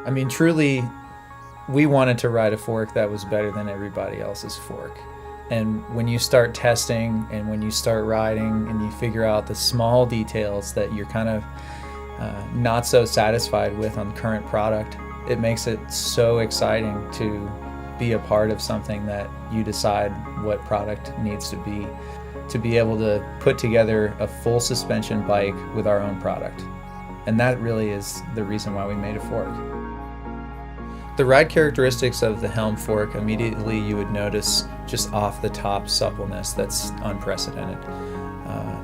I mean, truly, we wanted to ride a fork that was better than everybody else's fork. And when you start testing and when you start riding and you figure out the small details that you're kind of not so satisfied with on the current product, it makes it so exciting to be a part of something that you decide what product needs to be able to put together a full suspension bike with our own product. And that really is the reason why we made a fork. The ride characteristics of the HELM fork, immediately you would notice just off the top suppleness that's unprecedented.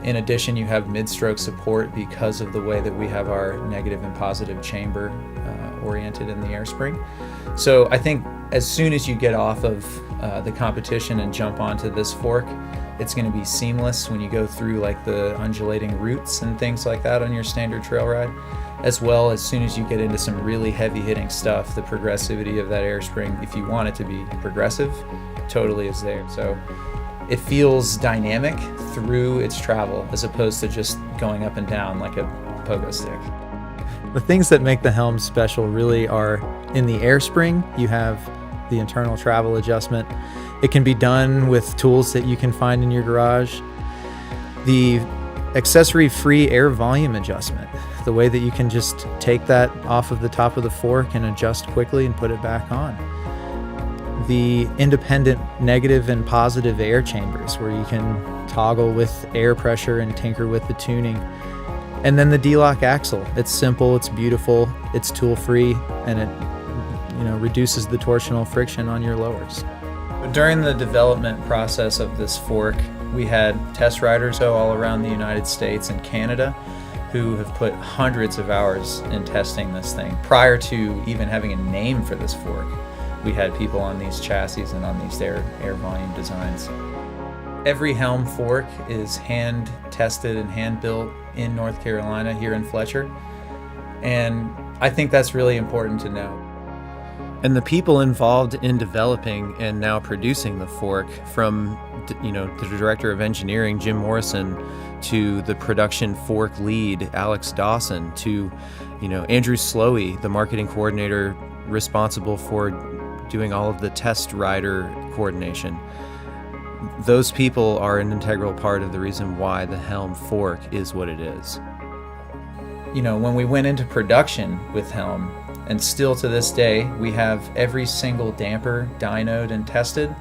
In addition, you have mid-stroke support because of the way that we have our negative and positive chamber oriented in the air spring. So I think as soon as you get off of the competition and jump onto this fork, it's going to be seamless when you go through like the undulating routes and things like that on your standard trail ride. As well, as soon as you get into some really heavy hitting stuff, the progressivity of that air spring, if you want it to be progressive, totally is there. So it feels dynamic through its travel as opposed to just going up and down like a pogo stick. The things that make the HELM special really are in the air spring. You have the internal travel adjustment. It can be done with tools that you can find in your garage. The accessory-free air volume adjustment, the way that you can just take that off of the top of the fork and adjust quickly and put it back on. The independent negative and positive air chambers, where you can toggle with air pressure and tinker with the tuning. And then the D-lock axle. It's simple, it's beautiful, it's tool-free, and it reduces the torsional friction on your lowers. During the development process of this fork, we had test riders all around the United States and Canada who have put hundreds of hours in testing this thing. Prior to even having a name for this fork, we had people on these chassis and on these air volume designs. Every HELM fork is hand tested and hand built in North Carolina here in Fletcher, and I think that's really important to know. And the people involved in developing and now producing the fork, from the director of engineering, Jim Morrison, to the production fork lead, Alex Dawson, to Andrew Slowey, the marketing coordinator responsible for doing all of the test rider coordination. Those people are an integral part of the reason why the HELM fork is what it is. When we went into production with HELM, and still to this day, we have every single damper dynoed and tested.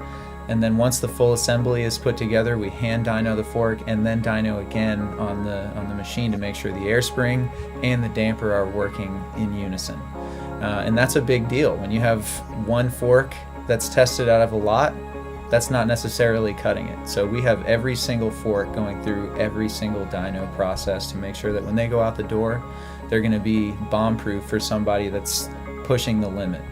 And then once the full assembly is put together, we hand dyno the fork and then dyno again on the machine to make sure the air spring and the damper are working in unison. And that's a big deal. When you have one fork that's tested out of a lot, that's not necessarily cutting it. So we have every single fork going through every single dyno process to make sure that when they go out the door, they're going to be bomb-proof for somebody that's pushing the limit.